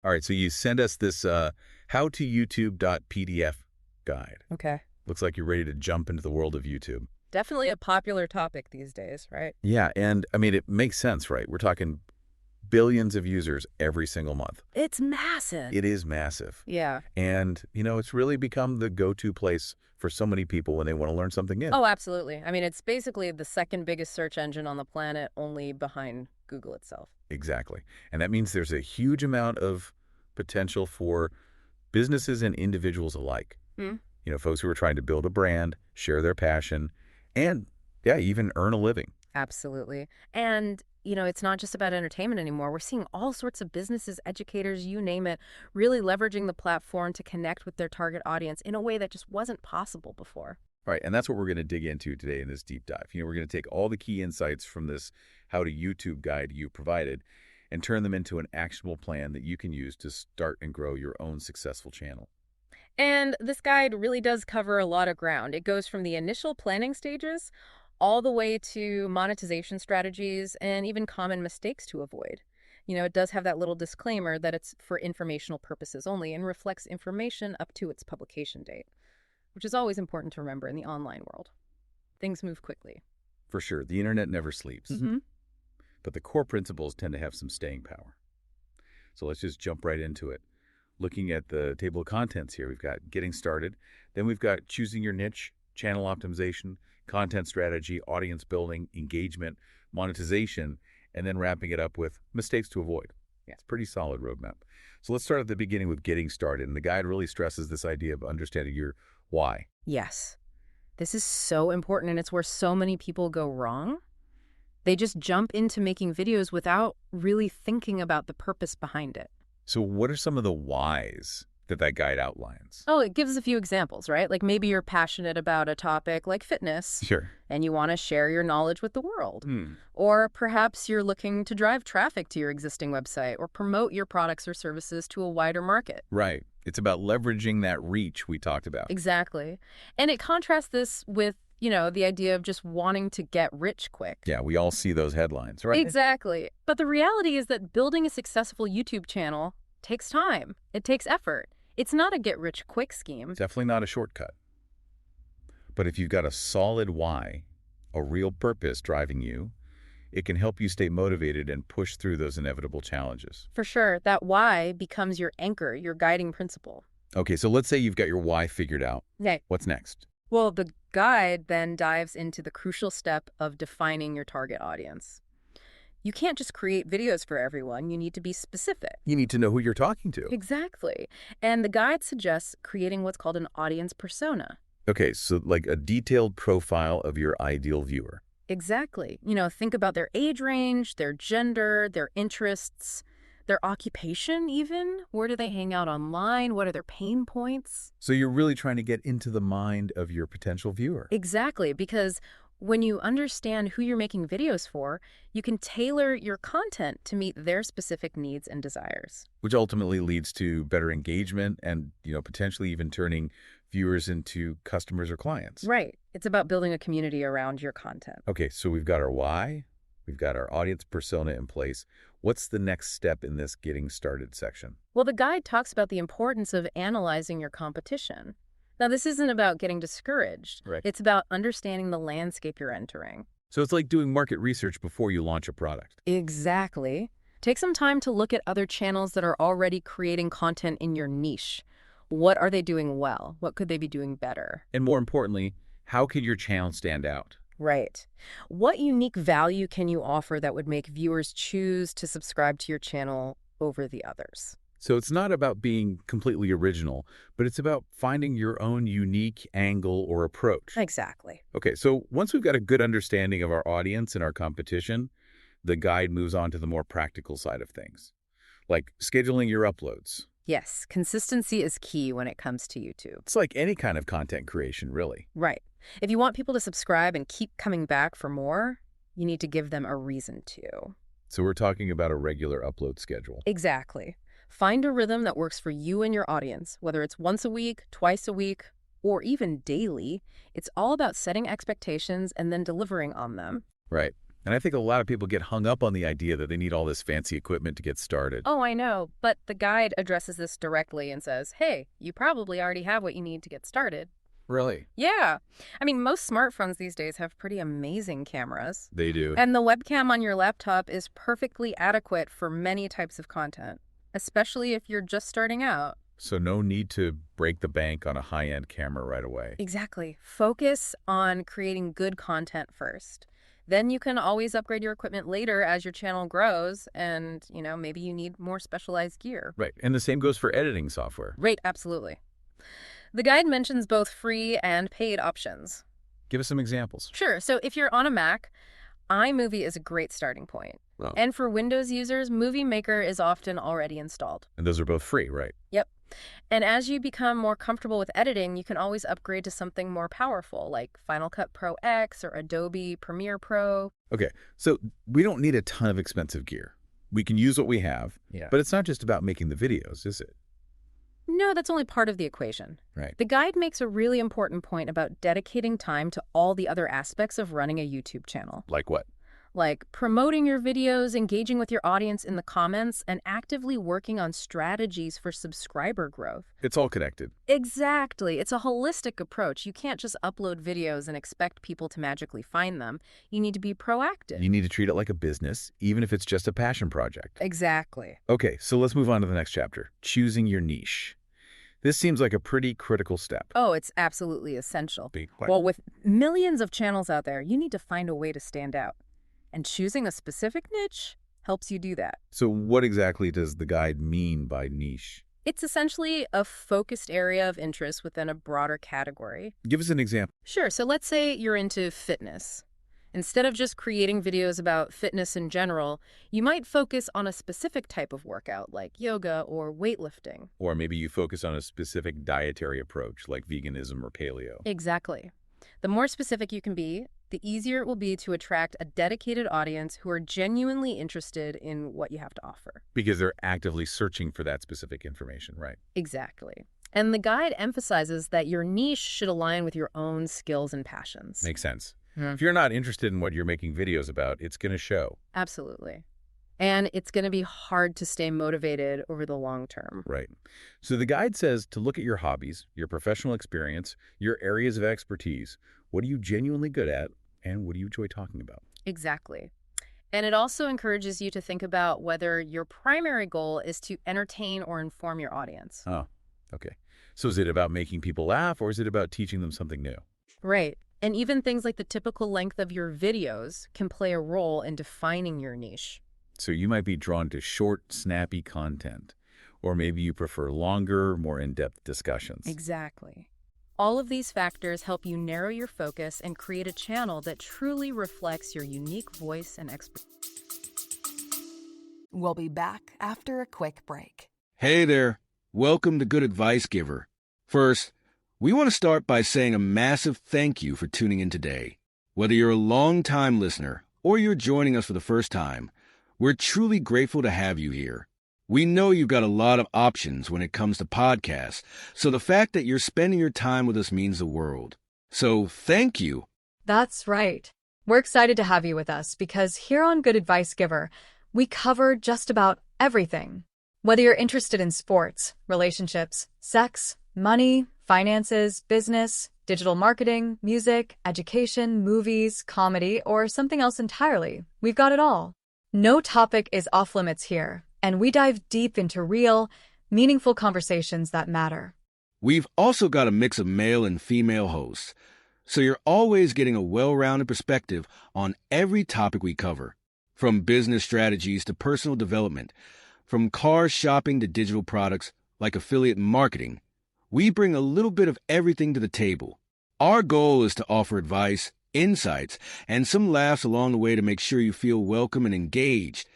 All right, so you send us this howtoyoutube.pdf guide. Okay. Looks like you're ready to jump into the world of YouTube. Definitely a popular topic these days, right? Yeah, and I mean, it makes sense, right? We're talking billions of users every single month. It's massive. It is massive. Yeah. And, it's really become the go-to place for so many people when they want to learn something new. Oh, absolutely. I mean, it's basically the second biggest search engine on the planet, only behind Google itself. Exactly. And that means there's a huge amount of potential for businesses and individuals alike. Hmm. Folks who are trying to build a brand, share their passion, and, yeah, even earn a living. Absolutely. And, it's not just about entertainment anymore. We're seeing all sorts of businesses, educators, you name it, really leveraging the platform to connect with their target audience in a way that just wasn't possible before. All right, and that's what we're going to dig into today in this deep dive. We're going to take all the key insights from this How to YouTube guide you provided and turn them into an actionable plan that you can use to start and grow your own successful channel. And this guide really does cover a lot of ground. It goes from the initial planning stages all the way to monetization strategies and even common mistakes to avoid. It does have that little disclaimer that it's for informational purposes only and reflects information up to its publication date, which is always important to remember in the online world. Things move quickly. For sure, the internet never sleeps. Mm-hmm. But the core principles tend to have some staying power. So let's just jump right into it. Looking at the table of contents here, we've got getting started. Then we've got choosing your niche, channel optimization, content strategy, audience building, engagement, monetization, and then wrapping it up with mistakes to avoid. Yeah, it's a pretty solid roadmap. So let's start at the beginning with getting started. And the guide really stresses this idea of understanding your why. Yes. This is so important, and it's where so many people go wrong. They just jump into making videos without really thinking about the purpose behind it. So what are some of the whys that guide outlines? Oh, it gives a few examples, right? Like maybe you're passionate about a topic like fitness. Sure. And you want to share your knowledge with the world. Or perhaps you're looking to drive traffic to your existing website or promote your products or services to a wider market. Right. It's about leveraging that reach we talked about. Exactly. And it contrasts this with, the idea of just wanting to get rich quick. Yeah, we all see those headlines, right? Exactly. But the reality is that building a successful YouTube channel takes time. It takes effort. It's not a get-rich-quick scheme. Definitely not a shortcut. But if you've got a solid why, a real purpose driving you, it can help you stay motivated and push through those inevitable challenges. For sure, that why becomes your anchor, your guiding principle. Okay, so let's say you've got your why figured out. Okay. What's next? Well, the guide then dives into the crucial step of defining your target audience. You can't just create videos for everyone. You need to be specific. You need to know who you're talking to. Exactly. And the guide suggests creating what's called an audience persona. Okay, so like a detailed profile of your ideal viewer. Exactly. Think about their age range, their gender, their interests, their occupation even. Where do they hang out online? What are their pain points? So you're really trying to get into the mind of your potential viewer. Exactly, because when you understand who you're making videos for, you can tailor your content to meet their specific needs and desires. Which ultimately leads to better engagement and, potentially even turning viewers into customers or clients. Right. It's about building a community around your content. Okay, so we've got our why, we've got our audience persona in place. What's the next step in this getting started section? Well, the guide talks about the importance of analyzing your competition. Now, this isn't about getting discouraged. Right. It's about understanding the landscape you're entering. So it's like doing market research before you launch a product. Exactly. Take some time to look at other channels that are already creating content in your niche. What are they doing well? What could they be doing better? And more importantly, how could your channel stand out? Right. What unique value can you offer that would make viewers choose to subscribe to your channel over the others? So it's not about being completely original, but it's about finding your own unique angle or approach. Exactly. Okay, so once we've got a good understanding of our audience and our competition, the guide moves on to the more practical side of things, like scheduling your uploads. Yes, consistency is key when it comes to YouTube. It's like any kind of content creation, really. Right. If you want people to subscribe and keep coming back for more, you need to give them a reason to. So we're talking about a regular upload schedule. Exactly. Find a rhythm that works for you and your audience, whether it's once a week, twice a week, or even daily. It's all about setting expectations and then delivering on them. Right. And I think a lot of people get hung up on the idea that they need all this fancy equipment to get started. Oh, I know, but the guide addresses this directly and says, hey, you probably already have what you need to get started. Really? Yeah. I mean, most smartphones these days have pretty amazing cameras. They do. And the webcam on your laptop is perfectly adequate for many types of content, especially if you're just starting out. So no need to break the bank on a high-end camera right away. Exactly. Focus on creating good content first. Then you can always upgrade your equipment later as your channel grows and, maybe you need more specialized gear. Right. And the same goes for editing software. Right, absolutely. The guide mentions both free and paid options. Give us some examples. Sure. So if you're on a Mac, iMovie is a great starting point. Oh. And for Windows users, Movie Maker is often already installed. And those are both free, right? Yep. And as you become more comfortable with editing, you can always upgrade to something more powerful, like Final Cut Pro X or Adobe Premiere Pro. Okay, so we don't need a ton of expensive gear. We can use what we have, but it's not just about making the videos, is it? No, that's only part of the equation. Right. The guide makes a really important point about dedicating time to all the other aspects of running a YouTube channel. Like what? Like promoting your videos, engaging with your audience in the comments, and actively working on strategies for subscriber growth. It's all connected. Exactly. It's a holistic approach. You can't just upload videos and expect people to magically find them. You need to be proactive. You need to treat it like a business, even if it's just a passion project. Exactly. Okay, so let's move on to the next chapter, choosing your niche. This seems like a pretty critical step. Oh, it's absolutely essential. Well, with millions of channels out there, you need to find a way to stand out. And choosing a specific niche helps you do that. So what exactly does the guide mean by niche? It's essentially a focused area of interest within a broader category. Give us an example. Sure. So let's say you're into fitness. Instead of just creating videos about fitness in general, you might focus on a specific type of workout like yoga or weightlifting. Or maybe you focus on a specific dietary approach like veganism or paleo. Exactly. The more specific you can be, the easier it will be to attract a dedicated audience who are genuinely interested in what you have to offer. Because they're actively searching for that specific information, right? Exactly. And the guide emphasizes that your niche should align with your own skills and passions. Makes sense. If you're not interested in what you're making videos about, it's going to show. Absolutely. And it's going to be hard to stay motivated over the long term. Right. So the guide says to look at your hobbies, your professional experience, your areas of expertise. What are you genuinely good at, and what do you enjoy talking about? Exactly. And it also encourages you to think about whether your primary goal is to entertain or inform your audience. Oh, okay. So is it about making people laugh, or is it about teaching them something new? Right. And even things like the typical length of your videos can play a role in defining your niche. So you might be drawn to short, snappy content, or maybe you prefer longer, more in-depth discussions. Exactly. All of these factors help you narrow your focus and create a channel that truly reflects your unique voice and expertise. We'll be back after a quick break. Hey there. Welcome to Good Advice Giver. First, we want to start by saying a massive thank you for tuning in today. Whether you're a long-time listener or you're joining us for the first time, we're truly grateful to have you here. We know you've got a lot of options when it comes to podcasts, so the fact that you're spending your time with us means the world. So thank you. That's right. We're excited to have you with us because here on Good Advice Giver, we cover just about everything. Whether you're interested in sports, relationships, sex, money, finances, business, digital marketing, music, education, movies, comedy, or something else entirely, we've got it all. No topic is off limits here, and we dive deep into real, meaningful conversations that matter. We've also got a mix of male and female hosts, so you're always getting a well-rounded perspective on every topic we cover, from business strategies to personal development, from car shopping to digital products like affiliate marketing. We bring a little bit of everything to the table. Our goal is to offer advice, insights, and some laughs along the way to make sure you feel welcome and engaged,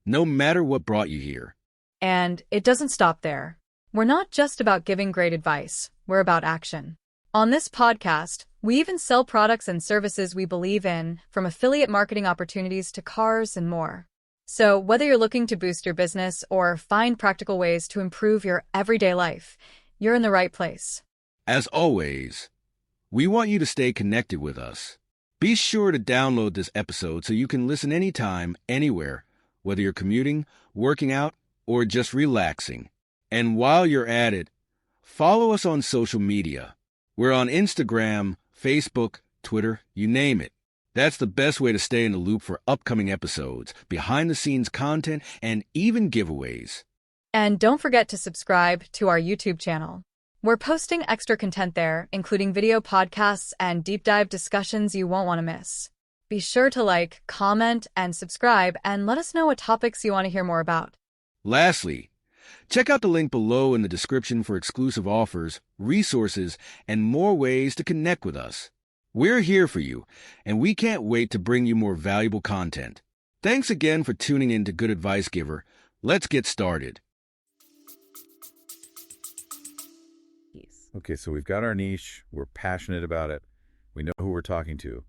no matter what brought you here. And it doesn't stop there. We're not just about giving great advice, we're about action. On this podcast, we even sell products and services we believe in, from affiliate marketing opportunities to cars and more. So whether you're looking to boost your business or find practical ways to improve your everyday life, you're in the right place. As always, we want you to stay connected with us. Be sure to download this episode so you can listen anytime, anywhere, whether you're commuting, working out, or just relaxing. And while you're at it, follow us on social media. We're on Instagram, Facebook, Twitter, you name it. That's the best way to stay in the loop for upcoming episodes, behind-the-scenes content, and even giveaways. And don't forget to subscribe to our YouTube channel. We're posting extra content there, including video podcasts and deep dive discussions you won't want to miss. Be sure to like, comment, and subscribe, and let us know what topics you want to hear more about. Lastly, check out the link below in the description for exclusive offers, resources, and more ways to connect with us. We're here for you, and we can't wait to bring you more valuable content. Thanks again for tuning in to Good Advice Giver. Let's get started. Okay, so we've got our niche. We're passionate about it. We know who we're talking to.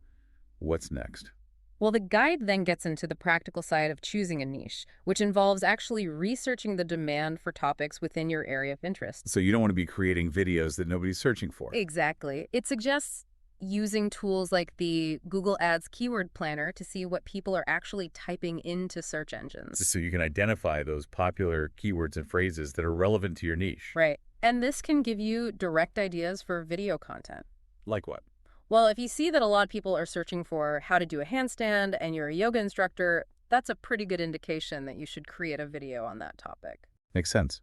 What's next? Well, the guide then gets into the practical side of choosing a niche, which involves actually researching the demand for topics within your area of interest. So you don't want to be creating videos that nobody's searching for. Exactly. It suggests using tools like the Google Ads Keyword Planner to see what people are actually typing into search engines. So you can identify those popular keywords and phrases that are relevant to your niche. Right. And this can give you direct ideas for video content. Like what? Well, if you see that a lot of people are searching for how to do a handstand and you're a yoga instructor, that's a pretty good indication that you should create a video on that topic. Makes sense.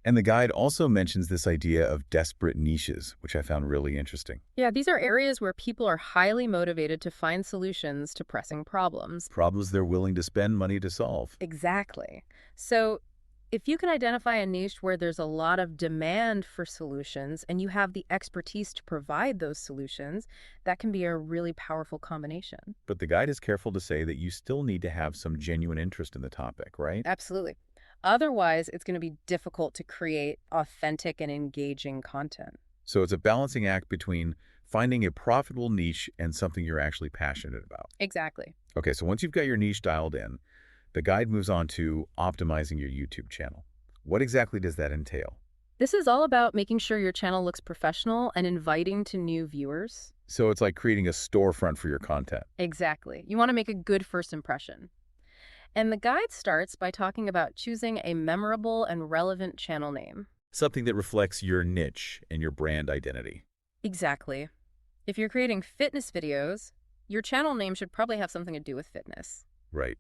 And the guide also mentions this idea of desperate niches, which I found really interesting. Yeah, these are areas where people are highly motivated to find solutions to pressing problems. Problems they're willing to spend money to solve. Exactly. So if you can identify a niche where there's a lot of demand for solutions and you have the expertise to provide those solutions, that can be a really powerful combination. But the guide is careful to say that you still need to have some genuine interest in the topic, right? Absolutely. Otherwise, it's going to be difficult to create authentic and engaging content. So it's a balancing act between finding a profitable niche and something you're actually passionate about. Exactly. Okay, so once you've got your niche dialed in, the guide moves on to optimizing your YouTube channel. What exactly does that entail? This is all about making sure your channel looks professional and inviting to new viewers. So it's like creating a storefront for your content. Exactly. You want to make a good first impression. And the guide starts by talking about choosing a memorable and relevant channel name. Something that reflects your niche and your brand identity. Exactly. If you're creating fitness videos, your channel name should probably have something to do with fitness. Right.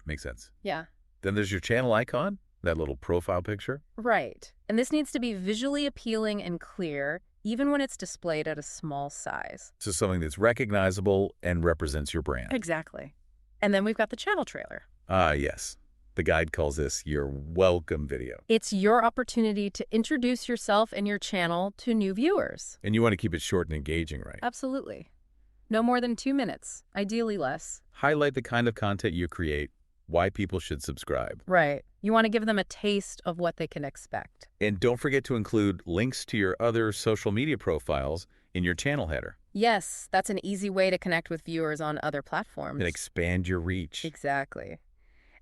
Makes sense. Yeah. Then there's your channel icon, that little profile picture. Right. And this needs to be visually appealing and clear, even when it's displayed at a small size. So something that's recognizable and represents your brand. Exactly. And then we've got the channel trailer. Ah, yes. The guide calls this your welcome video. It's your opportunity to introduce yourself and your channel to new viewers. And you want to keep it short and engaging, right? Absolutely. No more than 2 minutes, ideally less. Highlight the kind of content you create, why people should subscribe. Right. You want to give them a taste of what they can expect. And don't forget to include links to your other social media profiles in your channel header. Yes, that's an easy way to connect with viewers on other platforms. And expand your reach. Exactly.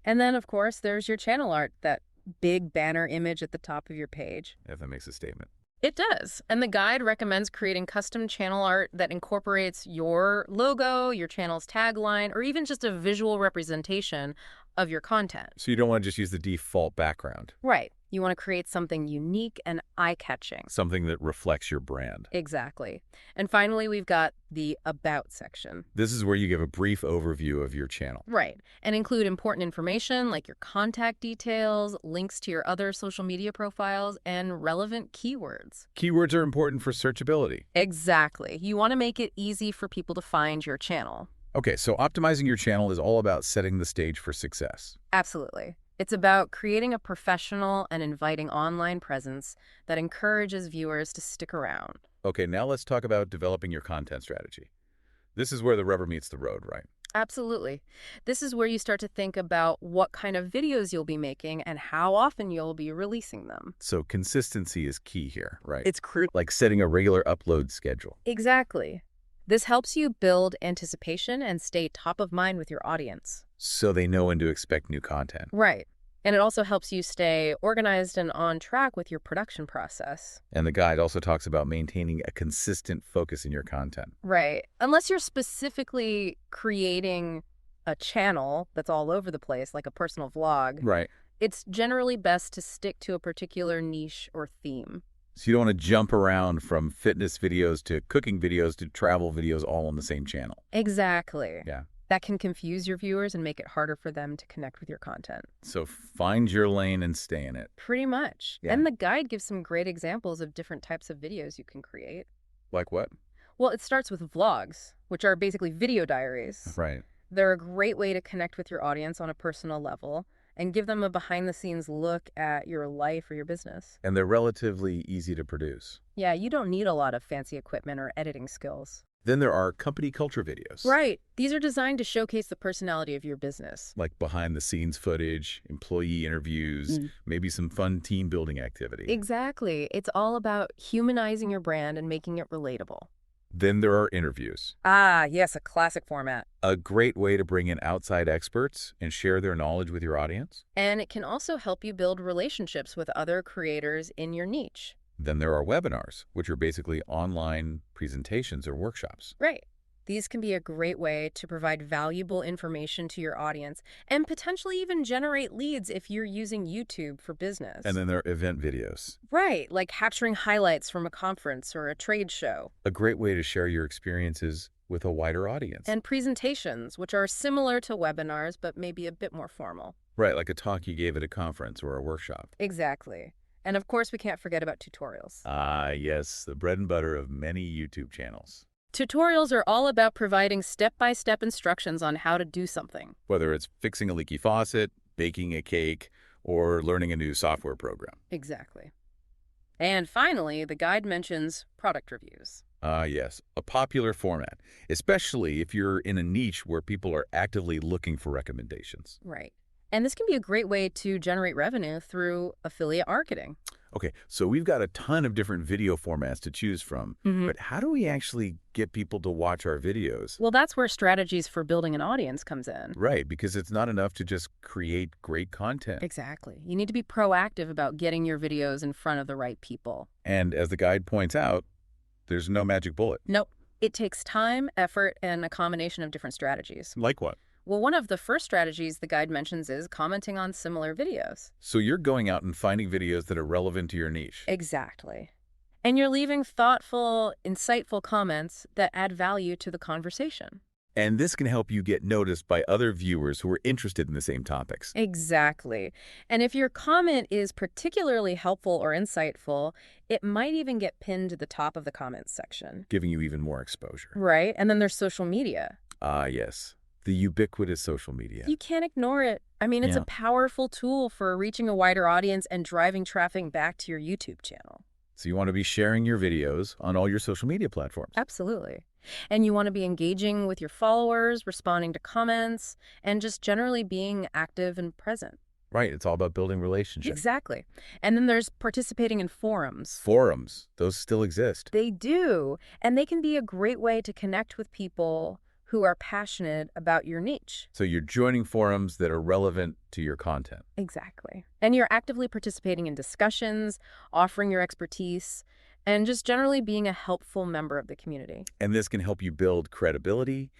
And then, of course, there's your channel art, that big banner image at the top of your page. If that makes a statement. It does. And the guide recommends creating custom channel art that incorporates your logo, your channel's tagline, or even just a visual representation of your content. So you don't want to just use the default background. Right. You want to create something unique and eye-catching. Something that reflects your brand. Exactly. And finally, we've got the About section. This is where you give a brief overview of your channel. Right. And include important information like your contact details, links to your other social media profiles, and relevant keywords. Keywords are important for searchability. Exactly. You want to make it easy for people to find your channel. Okay, so optimizing your channel is all about setting the stage for success. Absolutely. It's about creating a professional and inviting online presence that encourages viewers to stick around. Okay, now let's talk about developing your content strategy. This is where the rubber meets the road, right? Absolutely. This is where you start to think about what kind of videos you'll be making and how often you'll be releasing them. So consistency is key here, right? It's crucial. Like setting a regular upload schedule. Exactly. This helps you build anticipation and stay top of mind with your audience. So they know when to expect new content. Right. And it also helps you stay organized and on track with your production process. And the guide also talks about maintaining a consistent focus in your content. Right. Unless you're specifically creating a channel that's all over the place, like a personal vlog, Right. it's generally best to stick to a particular niche or theme. So you don't want to jump around from fitness videos to cooking videos to travel videos all on the same channel. Exactly. Yeah. That can confuse your viewers and make it harder for them to connect with your content. So find your lane and stay in it. Pretty much. Yeah. And the guide gives some great examples of different types of videos you can create. Like what? Well, it starts with vlogs, which are basically video diaries. Right. They're a great way to connect with your audience on a personal level and give them a behind-the-scenes look at your life or your business. And they're relatively easy to produce. Yeah, you don't need a lot of fancy equipment or editing skills. Then there are company culture videos. Right. These are designed to showcase the personality of your business. Like behind-the-scenes footage, employee interviews, maybe some fun team-building activity. Exactly. It's all about humanizing your brand and making it relatable. Then there are interviews. Ah, yes, a classic format. A great way to bring in outside experts and share their knowledge with your audience. And it can also help you build relationships with other creators in your niche. Then there are webinars, which are basically online presentations or workshops. Right. These can be a great way to provide valuable information to your audience and potentially even generate leads if you're using YouTube for business. And then there are event videos. Right, like capturing highlights from a conference or a trade show. A great way to share your experiences with a wider audience. And presentations, which are similar to webinars but maybe a bit more formal. Right, like a talk you gave at a conference or a workshop. Exactly. And of course, we can't forget about tutorials. Ah, yes, the bread and butter of many YouTube channels. Tutorials are all about providing step-by-step instructions on how to do something. Whether it's fixing a leaky faucet, baking a cake, or learning a new software program. Exactly. And finally, the guide mentions product reviews. Ah, yes, a popular format, especially if you're in a niche where people are actively looking for recommendations. Right. And this can be a great way to generate revenue through affiliate marketing. Okay, so we've got a ton of different video formats to choose from, but how do we actually get people to watch our videos? Well, that's where strategies for building an audience comes in. Right, because it's not enough to just create great content. Exactly. You need to be proactive about getting your videos in front of the right people. And as the guide points out, there's no magic bullet. Nope. It takes time, effort, and a combination of different strategies. Like what? Well, one of the first strategies the guide mentions is commenting on similar videos. So you're going out and finding videos that are relevant to your niche. Exactly. And you're leaving thoughtful, insightful comments that add value to the conversation. And this can help you get noticed by other viewers who are interested in the same topics. Exactly. And if your comment is particularly helpful or insightful, it might even get pinned to the top of the comments section. Giving you even more exposure. Right. And then there's social media. Ah, yes. The ubiquitous social media. You can't ignore it. I mean, it's a powerful tool for reaching a wider audience and driving traffic back to your YouTube channel. So you want to be sharing your videos on all your social media platforms. Absolutely. And you want to be engaging with your followers, responding to comments, and just generally being active and present. Right. It's all about building relationships. Exactly. And then there's participating in forums. Forums. Those still exist. They do. And they can be a great way to connect with people who are passionate about your niche. So you're joining forums that are relevant to your content. Exactly. And you're actively participating in discussions, offering your expertise, and just generally being a helpful member of the community. And this can help you build credibility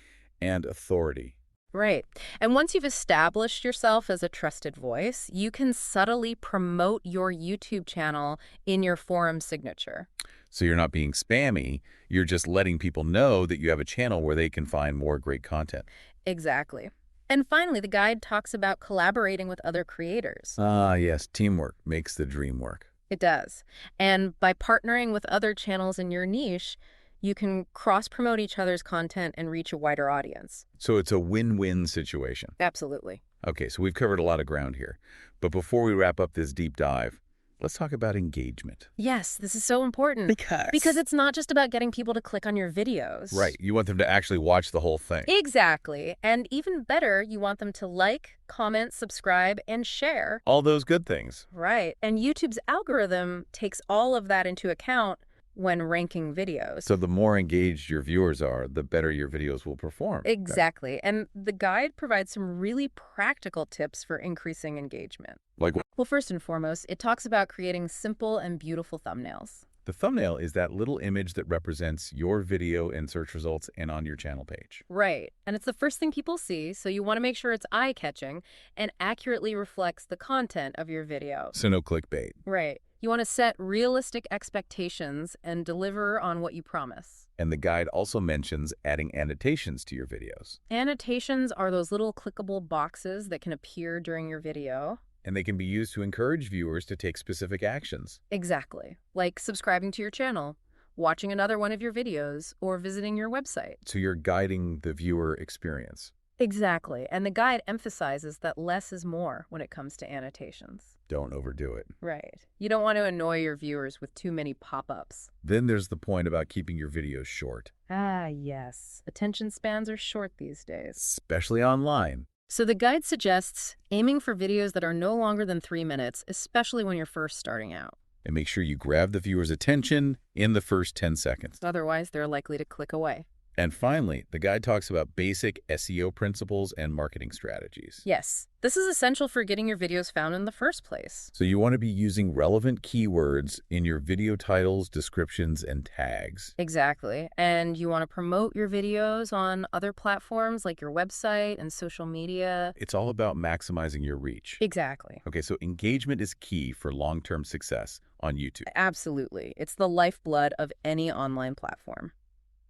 and authority. Right. And once you've established yourself as a trusted voice, you can subtly promote your YouTube channel in your forum signature. So you're not being spammy, you're just letting people know that you have a channel where they can find more great content. Exactly. And finally, the guide talks about collaborating with other creators. Ah, yes, teamwork makes the dream work. It does. And by partnering with other channels in your niche, you can cross-promote each other's content and reach a wider audience. So it's a win-win situation. Absolutely. Okay, so we've covered a lot of ground here. But before we wrap up this deep dive, let's talk about engagement. Yes, this is so important. Because it's not just about getting people to click on your videos. Right, you want them to actually watch the whole thing. Exactly. And even better, you want them to like, comment, subscribe, and share. All those good things. Right. And YouTube's algorithm takes all of that into account when ranking videos. So the more engaged your viewers are, the better your videos will perform. Exactly. And the guide provides some really practical tips for increasing engagement. Like what? Well, first and foremost, it talks about creating simple and beautiful thumbnails. The thumbnail is that little image that represents your video in search results and on your channel page. Right. And it's the first thing people see, so you want to make sure it's eye-catching and accurately reflects the content of your video. So no clickbait. Right. You want to set realistic expectations and deliver on what you promise. And the guide also mentions adding annotations to your videos. Annotations are those little clickable boxes that can appear during your video. And they can be used to encourage viewers to take specific actions. Exactly. Like subscribing to your channel, watching another one of your videos, or visiting your website. So you're guiding the viewer experience. Exactly. And the guide emphasizes that less is more when it comes to annotations. Don't overdo it. Right. You don't want to annoy your viewers with too many pop-ups. Then there's the point about keeping your videos short. Ah, yes. Attention spans are short these days. Especially online. So the guide suggests aiming for videos that are no longer than 3 minutes, especially when you're first starting out. And make sure you grab the viewer's attention in the first 10 seconds. Otherwise, they're likely to click away. And finally, the guide talks about basic SEO principles and marketing strategies. Yes, this is essential for getting your videos found in the first place. So you want to be using relevant keywords in your video titles, descriptions, and tags. Exactly. And you want to promote your videos on other platforms like your website and social media. It's all about maximizing your reach. Exactly. Okay, so engagement is key for long-term success on YouTube. Absolutely. It's the lifeblood of any online platform.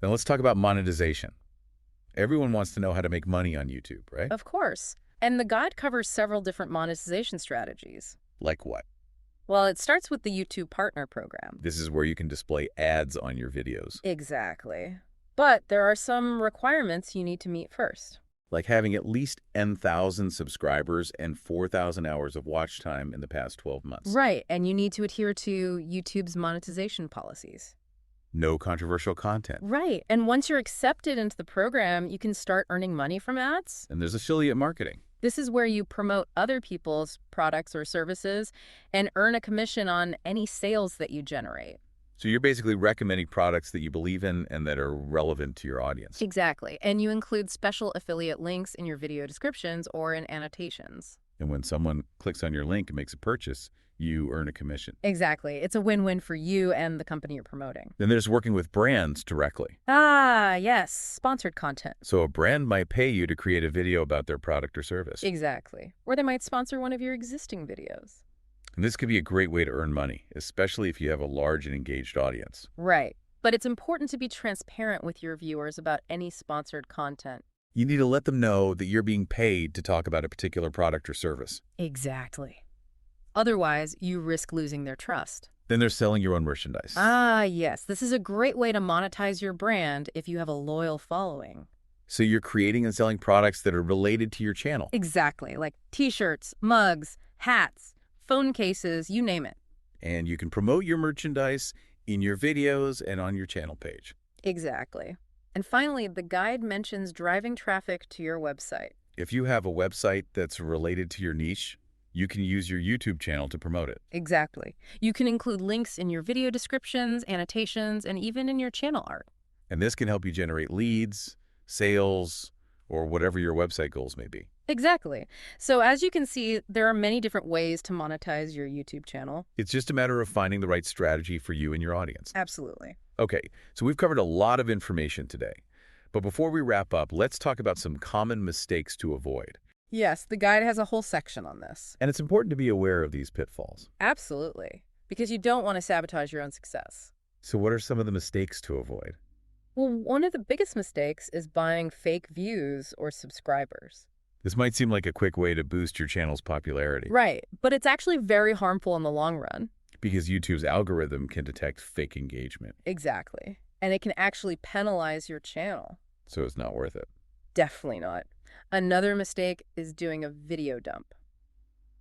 Now let's talk about monetization. Everyone wants to know how to make money on YouTube, right? Of course. And the guide covers several different monetization strategies. Like what? Well, it starts with the YouTube Partner Program. This is where you can display ads on your videos. Exactly. But there are some requirements you need to meet first. Like having at least 10,000 subscribers and 4,000 hours of watch time in the past 12 months. Right, and you need to adhere to YouTube's monetization policies. No controversial content. Right, and once you're accepted into the program, you can start earning money from ads. And there's affiliate marketing. This is where you promote other people's products or services and earn a commission on any sales that you generate. So you're basically recommending products that you believe in and that are relevant to your audience. Exactly, and you include special affiliate links in your video descriptions or in annotations. And when someone clicks on your link and makes a purchase, you earn a commission. Exactly. It's a win-win for you and the company you're promoting. Then there's working with brands directly. Ah, yes, sponsored content. So a brand might pay you to create a video about their product or service. Exactly. Or they might sponsor one of your existing videos. And this could be a great way to earn money, especially if you have a large and engaged audience. Right. But it's important to be transparent with your viewers about any sponsored content. You need to let them know that you're being paid to talk about a particular product or service. Exactly. Otherwise, you risk losing their trust. Then they're selling your own merchandise. Ah, yes. This is a great way to monetize your brand if you have a loyal following. So you're creating and selling products that are related to your channel. Exactly. Like t-shirts, mugs, hats, phone cases, you name it. And you can promote your merchandise in your videos and on your channel page. Exactly. And finally, the guide mentions driving traffic to your website. If you have a website that's related to your niche, you can use your YouTube channel to promote it. Exactly. You can include links in your video descriptions, annotations, and even in your channel art. And this can help you generate leads, sales, or whatever your website goals may be. Exactly. So as you can see, there are many different ways to monetize your YouTube channel. It's just a matter of finding the right strategy for you and your audience. Absolutely. Okay, so we've covered a lot of information today. But before we wrap up, let's talk about some common mistakes to avoid. Yes, the guide has a whole section on this. And it's important to be aware of these pitfalls. Absolutely. Because you don't want to sabotage your own success. So what are some of the mistakes to avoid? Well, one of the biggest mistakes is buying fake views or subscribers. This might seem like a quick way to boost your channel's popularity. Right, but it's actually very harmful in the long run. Because YouTube's algorithm can detect fake engagement. Exactly. And it can actually penalize your channel. So it's not worth it. Definitely not. Another mistake is doing a video dump.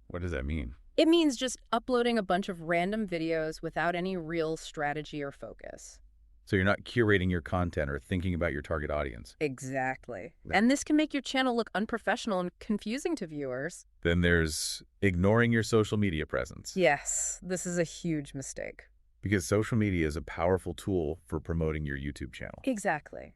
What does that mean? It means just uploading a bunch of random videos without any real strategy or focus. So you're not curating your content or thinking about your target audience. Exactly. And this can make your channel look unprofessional and confusing to viewers. Then there's ignoring your social media presence. Yes, this is a huge mistake. Because social media is a powerful tool for promoting your YouTube channel. Exactly.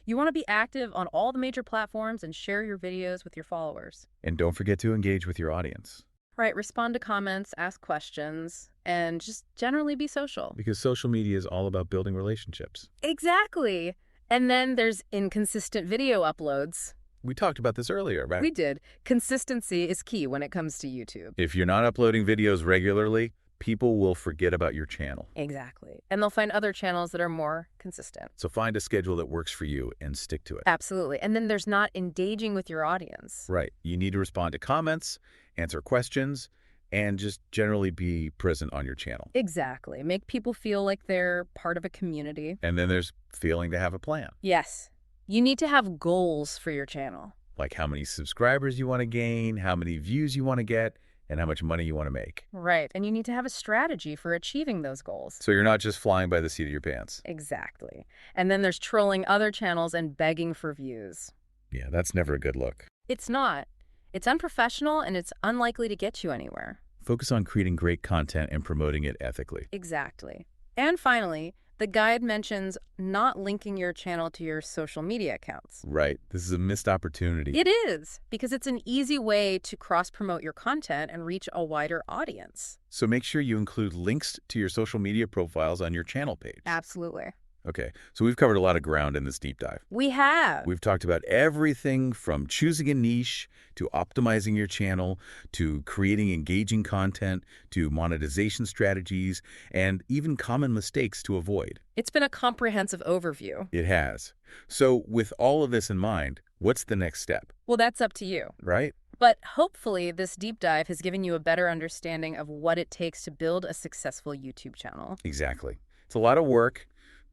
You want to be active on all the major platforms and share your videos with your followers. And don't forget to engage with your audience. Right, respond to comments, ask questions, and just generally be social. Because social media is all about building relationships. Exactly. And then there's inconsistent video uploads. We talked about this earlier, right? We did. Consistency is key when it comes to YouTube. If you're not uploading videos regularly, people will forget about your channel. Exactly. And they'll find other channels that are more consistent. So find a schedule that works for you and stick to it. Absolutely. And then there's not engaging with your audience. Right. You need to respond to comments, answer questions, and just generally be present on your channel. Exactly. Make people feel like they're part of a community. And then there's feeling to have a plan. Yes. You need to have goals for your channel. Like how many subscribers you want to gain, how many views you want to get, and how much money you want to make. Right. And you need to have a strategy for achieving those goals. So you're not just flying by the seat of your pants. Exactly. And then there's trolling other channels and begging for views. Yeah, that's never a good look. It's not. It's unprofessional and it's unlikely to get you anywhere. Focus on creating great content and promoting it ethically. Exactly. And finally, the guide mentions not linking your channel to your social media accounts. Right. This is a missed opportunity. It is, because it's an easy way to cross-promote your content and reach a wider audience. So make sure you include links to your social media profiles on your channel page. Absolutely. Okay, so we've covered a lot of ground in this deep dive. We have. We've talked about everything from choosing a niche, to optimizing your channel, to creating engaging content, to monetization strategies, and even common mistakes to avoid. It's been a comprehensive overview. It has. So with all of this in mind, what's the next step? Well, that's up to you. Right? But hopefully this deep dive has given you a better understanding of what it takes to build a successful YouTube channel. Exactly. It's a lot of work,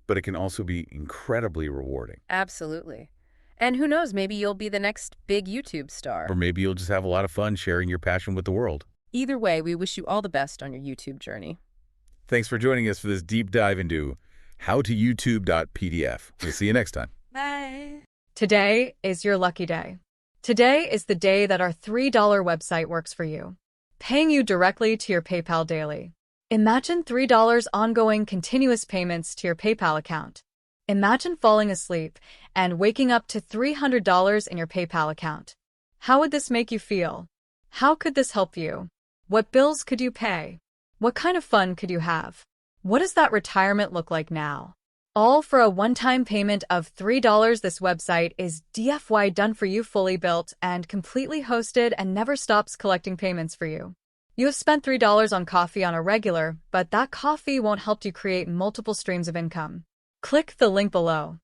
but it can also be incredibly rewarding. Absolutely. And who knows, maybe you'll be the next big YouTube star. Or maybe you'll just have a lot of fun sharing your passion with the world. Either way, we wish you all the best on your YouTube journey. Thanks for joining us for this deep dive into howtoyoutube.pdf. We'll see you next time. Bye. Today is your lucky day. Today is the day that our $3 website works for you, paying you directly to your PayPal daily. Imagine $3 ongoing continuous payments to your PayPal account. Imagine falling asleep and waking up to $300 in your PayPal account. How would this make you feel? How could this help you? What bills could you pay? What kind of fun could you have? What does that retirement look like now? All for a one-time payment of $3. This website is DFY done for you, fully built and completely hosted, and never stops collecting payments for you. You have spent $3 on coffee on a regular, but that coffee won't help you create multiple streams of income. Click the link below.